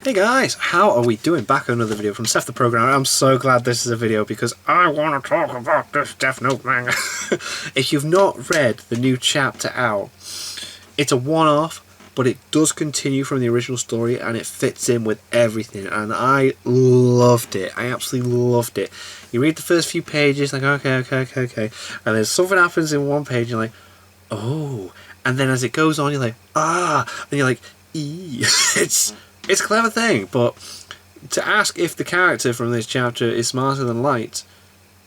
Hey guys, how are we doing? Back on another video from Seth the Programmer. I'm so glad this is a video because I want to talk about this Death Note manga. If you've not read the new chapter out, it's a one-off, but it does continue from the original story and it fits in with everything, and I loved it. I absolutely loved it. You read the first few pages like okay, and then something happens in one page and you're like, oh, and then as it goes on you're like, ah, and you're like, ee. It's a clever thing, but to ask if the character from this chapter is smarter than Light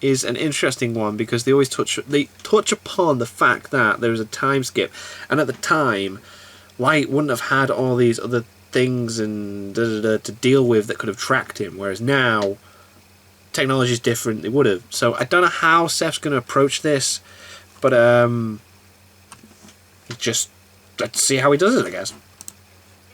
is an interesting one, because they always touch upon the fact that there is a time skip, and at the time, Light wouldn't have had all these other things and to deal with that could have tracked him, whereas now technology is different. They would have. So I don't know how Seth's going to approach this, but just let's see how he does it, I guess.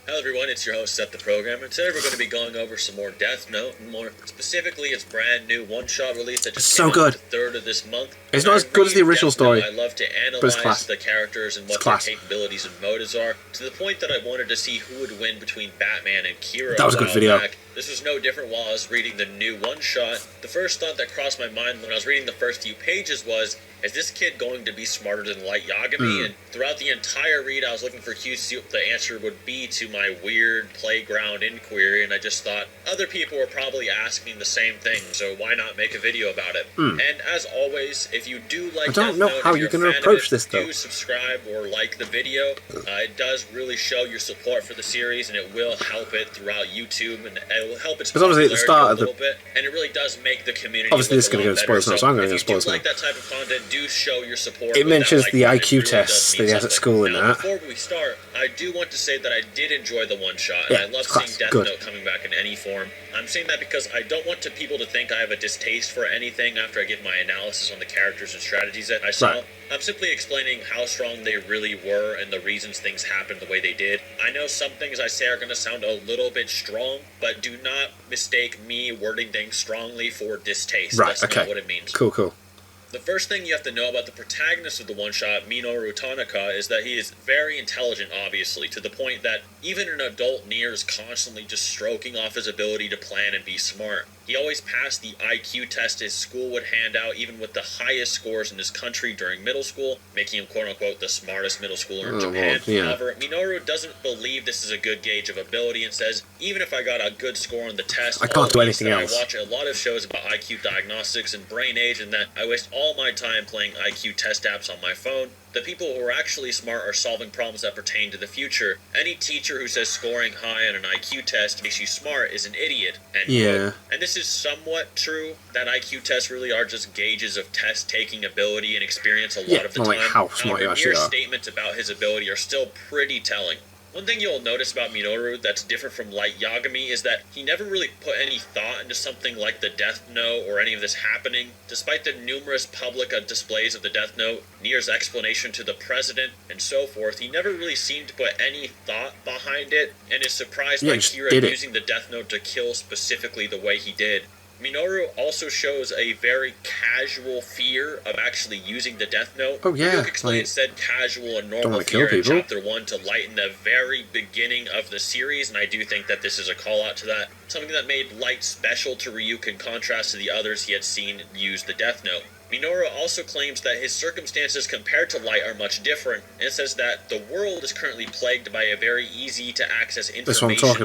Hello everyone, it's your host Seth the Programmer, and today we're going to be going over some more Death Note, and more specifically its brand new one-shot release that just came out the 3rd of this month. It's not as good as the original story. I love to analyze the characters and what their capabilities and motives are, to the point that I wanted to see who would win between Batman and Kira. That was a good video. This was no different while I was reading the new one-shot. The first thought that crossed my mind when I was reading the first few pages was, is this kid going to be smarter than Light Yagami? And throughout the entire read, I was looking for cues to see what the answer would be to my weird playground inquiry, and I just thought other people were probably asking the same thing, so why not make a video about it? And as always, if you do like Death Note, I don't know how you're going to approach this, though. Do subscribe or like the video. It does really show your support for the series, and it will help it throughout YouTube, and it will help its popularity at the start of a little bit, and it really does make the community. Obviously, this is going to go to spoilers now, so I'm going to go to spoilers now. If you do like that type of content, do show your support. It mentions the IQ tests that he has at school in that. Before we start, I do want to say that I did enjoy the one-shot, and I love seeing Death Note coming back in any form. I'm saying that because I don't want people to think I have a distaste for anything after I give my analysis on the characters and strategies that I saw. I'm simply explaining how strong they really were and the reasons things happened the way they did. I know some things I say are going to sound a little bit strong, but do not mistake me wording things strongly for distaste. That's not what it means. Cool. The first thing you have to know about the protagonist of the one-shot, Minoru Tanaka, is that he is very intelligent, obviously, to the point that even an adult Nier is constantly just stroking off his ability to plan and be smart. He always passed the IQ test his school would hand out, even with the highest scores in his country during middle school, making him quote-unquote the smartest middle schooler in Japan. However, Minoru doesn't believe this is a good gauge of ability and says, even if I got a good score on the test, I can't do anything else. I watch a lot of shows about IQ diagnostics and brain age, and that I waste all my time playing IQ test apps on my phone. The people who are actually smart are solving problems that pertain to the future. Any teacher who says scoring high on an IQ test makes you smart is an idiot. And this is somewhat true, that IQ tests really are just gauges of test-taking ability and experience a lot of the time. How smart you actually are. Nier's statements about his ability are still pretty telling. One thing you'll notice about Minoru that's different from Light Yagami is that he never really put any thought into something like the Death Note or any of this happening. Despite the numerous public displays of the Death Note, Nier's explanation to the president, and so forth, he never really seemed to put any thought behind it, and is surprised by Kira using the Death Note to kill specifically the way he did. Minoru also shows a very casual fear of actually using the Death Note. Ryuk explained said casual and normal fear in Chapter 1 to Light in the very beginning of the series, and I do think that this is a call-out to that. Something that made Light special to Ryuk in contrast to the others he had seen use the Death Note. Minoru also claims that his circumstances compared to Light are much different, and says that the world is currently plagued by a very easy-to-access information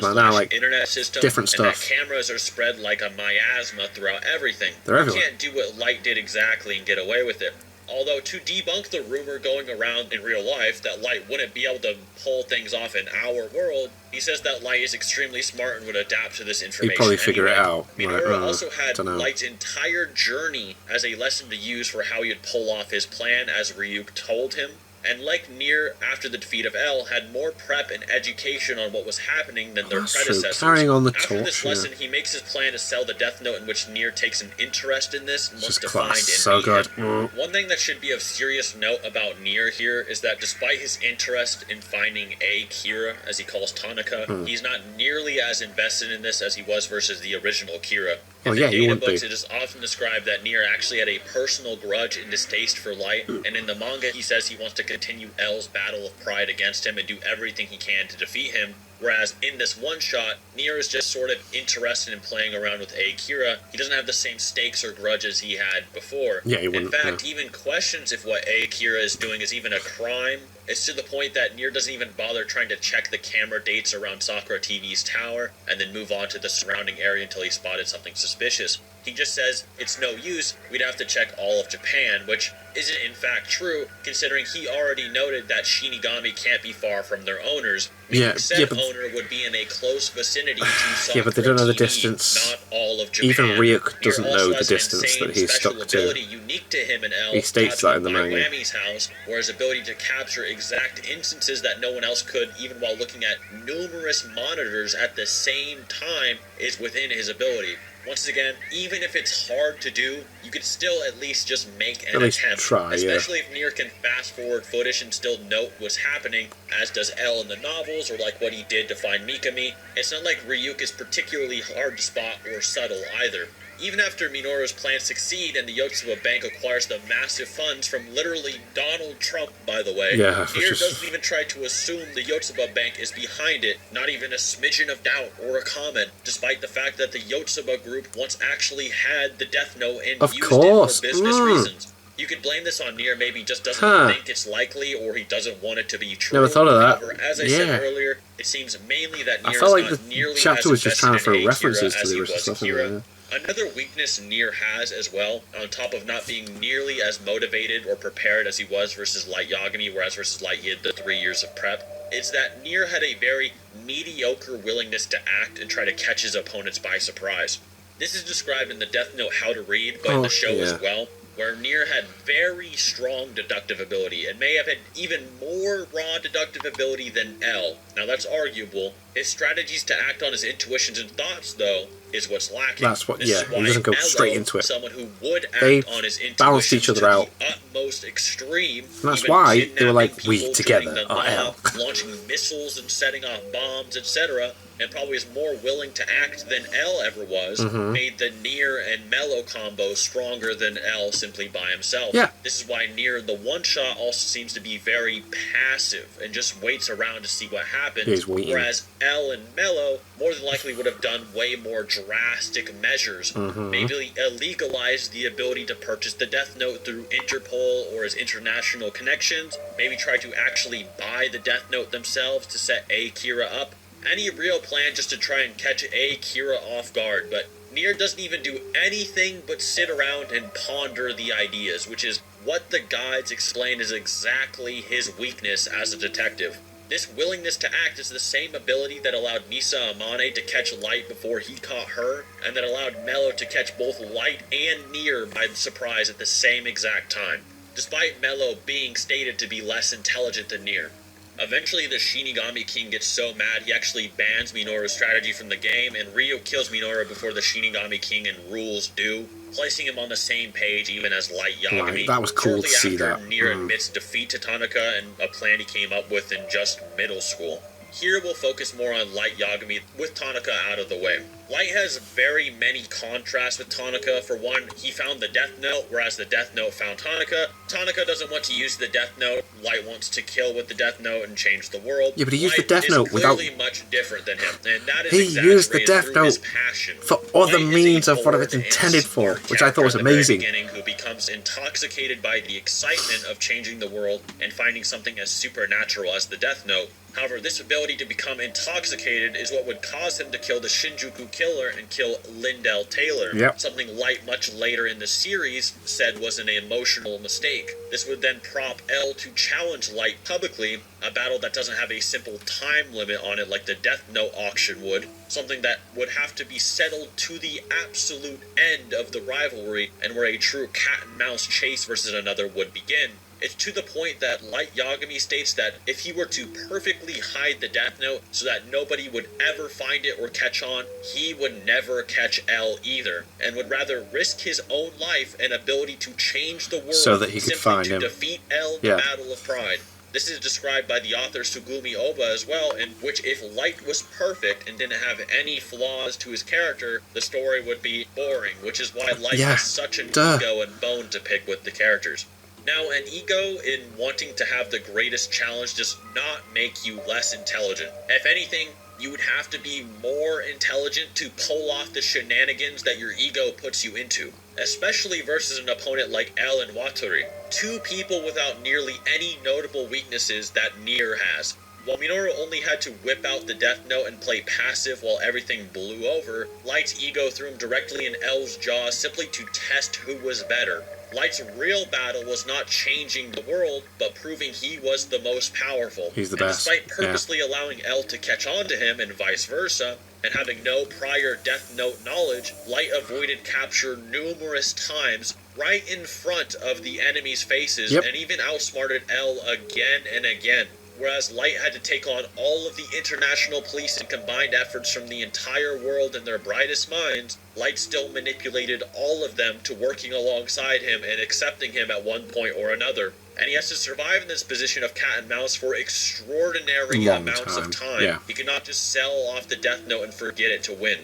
internet system, different stuff, and that cameras are spread like a miasma throughout everything. You can't do what Light did exactly and get away with it. Although, to debunk the rumor going around in real life that Light wouldn't be able to pull things off in our world, he says that Light is extremely smart and would adapt to this information. He'd probably figure it out. Minoru also had Light's entire journey as a lesson to use for how he'd pull off his plan, as Ryuk told him. And like Nier, after the defeat of L, had more prep and education on what was happening than their predecessors. After this lesson, he makes his plan to sell the Death Note, in which Nier takes an interest in this and wants to find and meet him. One thing that should be of serious note about Nier here is that despite his interest in finding a Kira, as he calls Tanaka, he's not nearly as invested in this as he was versus the original Kira. In the data books, it is often described that Nier actually had a personal grudge and distaste for Light, and in the manga he says he wants to continue L's battle of pride against him and do everything he can to defeat him, Whereas in this one-shot, Nier is just sort of interested in playing around with Akira. He doesn't have the same stakes or grudges he had before. Yeah, he wouldn't. In fact, he even questions if what Akira is doing is even a crime. It's to the point that Nier doesn't even bother trying to check the camera dates around Sakura TV's tower and then move on to the surrounding area until he spotted something suspicious. He just says, it's no use, we'd have to check all of Japan, which isn't in fact true, considering he already noted that Shinigami can't be far from their owners. Said owner would be in a close vicinity to Sakura yeah, but they don't know the TV, distance. not all of Japan. Even Ryuk doesn't Nier know also the has an distance that insane he's special stuck to. ability unique to him and L, He states that in the manga. Yagami's house, where his ability to capture exact instances that no one else could, even while looking at numerous monitors at the same time, is within his ability. Once again, even if it's hard to do, you could still at least just make an attempt. Try, especially if Nier can fast forward footage and still note what's happening, as does L in the novels, or like what he did to find Mikami. It's not like Ryuk is particularly hard to spot or subtle either. Even after Minoru's plans succeed and the Yotsuba Bank acquires the massive funds from literally Donald Trump, by the way, Nier doesn't even try to assume the Yotsuba Bank is behind it, not even a smidgen of doubt or a comment, despite the fact that the Yotsuba group once actually had the Death Note and used it for business reasons. You could blame this on Nier, maybe just doesn't think it's likely or he doesn't want it to be true. Never thought of that. However, as I said earlier, it seems mainly that Nier I felt like is not the nearly chapter as was just trying to invested throw in references Akira to the as he original was stuff. Akira. Another weakness Nier has as well, on top of not being nearly as motivated or prepared as he was versus Light Yagami, whereas versus Light he had the 3 years of prep, is that Nier had a very mediocre willingness to act and try to catch his opponents by surprise. This is described in the Death Note How to Read, but in the show as well, where Nier had very strong deductive ability and may have had even more raw deductive ability than L. Now that's arguable. His strategies to act on his intuitions and thoughts, though, is what's lacking. That's what, he doesn't go straight into it. Someone who would act They on his intuitions balanced each other to out. the utmost extreme. And that's why they were like, we people, together joining the are L. mob, launching missiles and setting off bombs, etc., and probably is more willing to act than L ever was, made the Nier and Mello combo stronger than L simply by himself. Yeah. This is why Nier, the one-shot, also seems to be very passive and just waits around to see what happens, He's waiting. whereas L and Mello more than likely would have done way more drastic measures. Maybe illegalize the ability to purchase the Death Note through Interpol or his international connections, maybe try to actually buy the Death Note themselves to set Akira up. Any real plan just to try and catch Akira off guard, but Nier doesn't even do anything but sit around and ponder the ideas, which is what the guides explain is exactly his weakness as a detective. This willingness to act is the same ability that allowed Misa Amane to catch Light before he caught her, and that allowed Mello to catch both Light and Nier by surprise at the same exact time, despite Mello being stated to be less intelligent than Nier. Eventually, the Shinigami King gets so mad he actually bans Minoru's strategy from the game, and Ryo kills Minoru before the Shinigami King and rules do, placing him on the same page even as Light Yagami. Right, that was cool to see that. Shortly after, Nier admits defeat to Tanaka and a plan he came up with in just middle school. Here we'll focus more on Light Yagami with Tanaka out of the way. Light has very many contrasts with Tanaka. For one, he found the Death Note, whereas the Death Note found Tanaka. Tanaka doesn't want to use the Death Note. Light wants to kill with the Death Note and change the world. Yeah, but he used Light the Death Note without... is clearly much different than him, and that is He used the exaggerated Death through Note his passion. for other Light is means a of what it's bored and intended for, smart which I thought was character at the very amazing. beginning who becomes intoxicated by the excitement of changing the world and finding something as supernatural as the Death Note. However, this ability to become intoxicated is what would cause him to kill the Shinjuku Killer and kill Lindell Taylor, something Light much later in the series said was an emotional mistake. This would then prompt L to challenge Light publicly, a battle that doesn't have a simple time limit on it like the Death Note auction would, something that would have to be settled to the absolute end of the rivalry and where a true cat-and-mouse chase versus another would begin. It's to the point that Light Yagami states that if he were to perfectly hide the Death Note so that nobody would ever find it or catch on, he would never catch L either, and would rather risk his own life and ability to change the world so that he could simply find to him. defeat L in the Battle of Pride. This is described by the author Sugumi Oba as well, in which if Light was perfect and didn't have any flaws to his character, the story would be boring, which is why Light has such an ego and bone to pick with the characters. Now, an ego in wanting to have the greatest challenge does not make you less intelligent. If anything, You would have to be more intelligent to pull off the shenanigans that your ego puts you into, especially versus an opponent like L and Watari, two people without nearly any notable weaknesses that Nier has. While Minoru only had to whip out the Death Note and play passive while everything blew over, Light's ego threw him directly in L's jaw simply to test who was better. Light's real battle was not changing the world, but proving he was the most powerful. He's the best. Despite purposely allowing L to catch on to him and vice versa, and having no prior Death Note knowledge, Light avoided capture numerous times right in front of the enemy's faces, and even outsmarted L again and again. Whereas Light had to take on all of the international police and combined efforts from the entire world and their brightest minds, Light still manipulated all of them to working alongside him and accepting him at one point or another. And he has to survive in this position of cat and mouse for extraordinary amounts of time. He cannot just sell off the Death Note and forget it to win.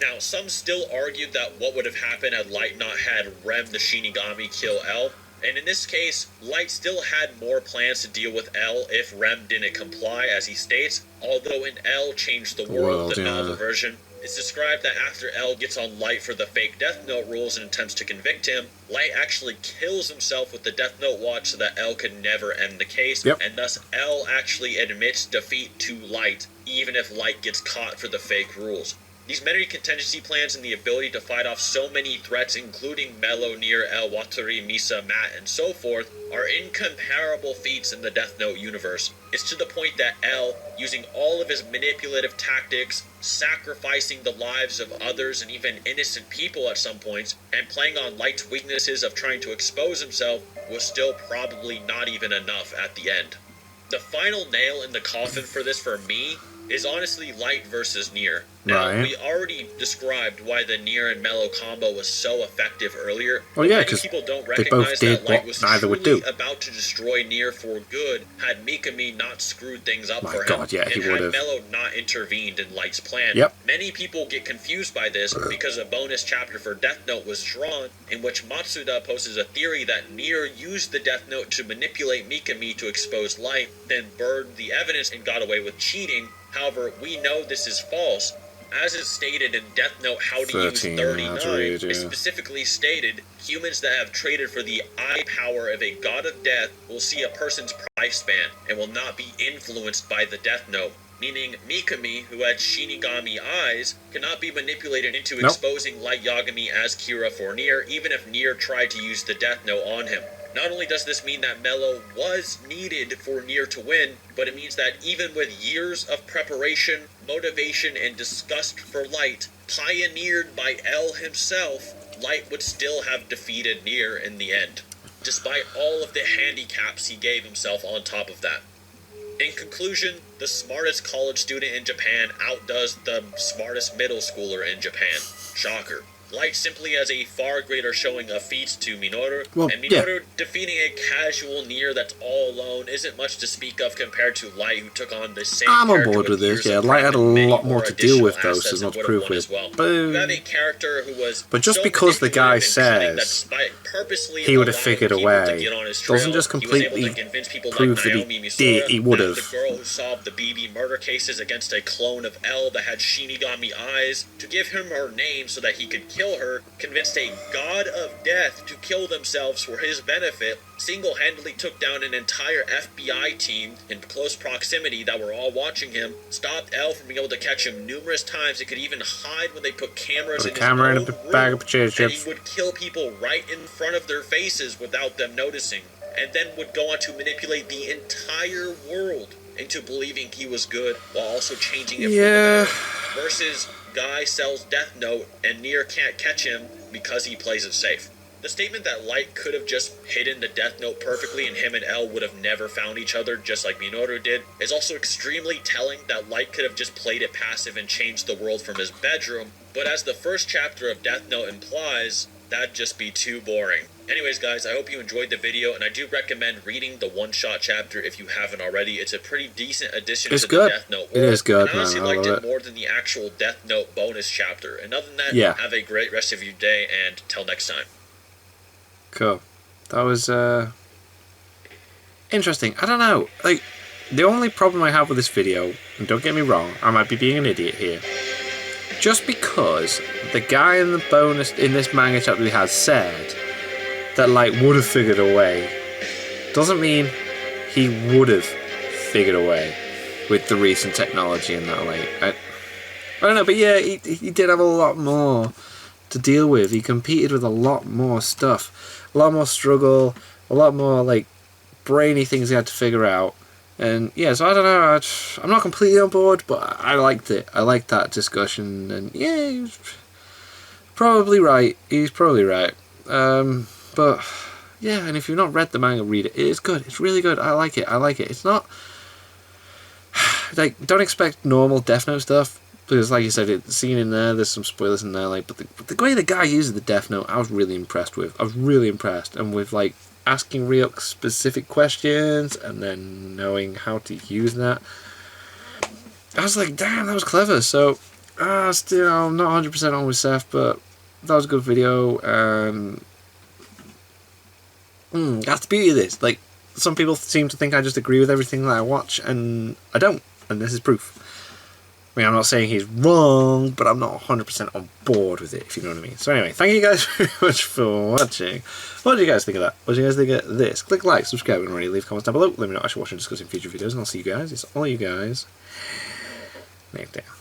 Now, some still argued that what would have happened had Light not had Rem the Shinigami kill L. And in this case, Light still had more plans to deal with L if Rem didn't comply, as he states, although in L Changed the World, the novel version, it's described that after L gets on Light for the fake Death Note rules and attempts to convict him, Light actually kills himself with the Death Note watch so that L could never end the case, and thus L actually admits defeat to Light, even if Light gets caught for the fake rules. These many contingency plans and the ability to fight off so many threats, including Mello, Nier, L, Watari, Misa, Matt, and so forth, are incomparable feats in the Death Note universe. It's to the point that L, using all of his manipulative tactics, sacrificing the lives of others and even innocent people at some points, and playing on Light's weaknesses of trying to expose himself, was still probably not even enough at the end. The final nail in the coffin for this, for me, is honestly Light versus Nier. Now, we already described why the Nier and Mello combo was so effective earlier. Well, yeah, because people don't recognize that Light was truly about to destroy Nier for good had Mikami not screwed things up for him, and had Mello not intervened in Light's plan. Many people get confused by this because a bonus chapter for Death Note was drawn, in which Matsuda poses a theory that Nier used the Death Note to manipulate Mikami to expose Light, then burned the evidence and got away with cheating. However, we know this is false. As is stated in Death Note How to Use 39, it specifically stated, humans that have traded for the eye power of a god of death will see a person's lifespan and will not be influenced by the Death Note. Meaning Mikami, who had Shinigami eyes, cannot be manipulated into exposing Light Yagami as Kira for Nier, even if Nier tried to use the Death Note on him. Not only does this mean that Mello was needed for Nier to win, but it means that even with years of preparation, motivation, and disgust for Light, pioneered by L himself, Light would still have defeated Nier in the end, despite all of the handicaps he gave himself on top of that. In conclusion, the smartest college student in Japan outdoes the smartest middle schooler in Japan. Shocker. Light simply has a far greater showing of feats to Minoru, and Minoru defeating a casual Nier that's all alone isn't much to speak of compared to Light, who took on the same I'm on board with this, Light had a lot more to deal with though, so not to prove with. You have a character who was but just because the guy says he would have figured a way, doesn't just completely prove that he did, he would have. The girl who solved the BB murder cases against a clone of L that had Shinigami eyes, to give him her name so that he could kill her, convinced a god of death to kill themselves for his benefit, single-handedly took down an entire FBI team in close proximity that were all watching him, stopped L from being able to catch him numerous times, and could even hide when they put cameras in his own room, bag of potato chips. And he would kill people right in front of their faces without them noticing, and then would go on to manipulate the entire world into believing he was good while also changing it for the better. Versus guy sells Death Note and Nier can't catch him because he plays it safe. The statement that Light could have just hidden the Death Note perfectly and him and L would have never found each other just like Minoru did is also extremely telling that Light could have just played it passive and changed the world from his bedroom, but as the first chapter of Death Note implies, that'd just be too boring. Anyways guys, I hope you enjoyed the video, and I do recommend reading the one-shot chapter if you haven't already. It's a pretty decent addition to the Death Note world. It is good, and I honestly liked it more than the actual Death Note bonus chapter. And other than that, have a great rest of your day, and till next time. Cool. That was interesting. I don't know. Like, The only problem I have with this video, and don't get me wrong, I might be being an idiot here, just because the guy in the bonus in this manga chapter we had said that like would have figured a way, doesn't mean he would have figured a way with the recent technology and that. Like I don't know, but yeah, he did have a lot more to deal with. He competed with a lot more stuff, a lot more struggle, a lot more like brainy things he had to figure out. And yeah, so I don't know, I'm not completely on board, but I liked it. I liked that discussion, and yeah, he's probably right. He's probably right. But yeah, and if you've not read the manga, read it. It is good. It's really good. I like it. I like it. It's not like, don't expect normal Death Note stuff, because like you said, it's seen in there's some spoilers in there. Like, but the way the guy uses the Death Note, I was really impressed with. I was really impressed, and with like asking Ryuk specific questions and then knowing how to use that, I was like, damn, that was clever. So still I'm not 100% on with Seth, but that was a good video. And that's the beauty of this. Like, some people seem to think I just agree with everything that I watch, and I don't, and this is proof. I mean, I'm not saying he's wrong, but I'm not 100% on board with it, if you know what I mean. So anyway, thank you guys very much for watching. What did you guys think of that? What did you guys think of this? Click like, subscribe, and already leave comments down below. Let me know what I should watch and discuss in future videos, and I'll see you guys. It's all you guys next time.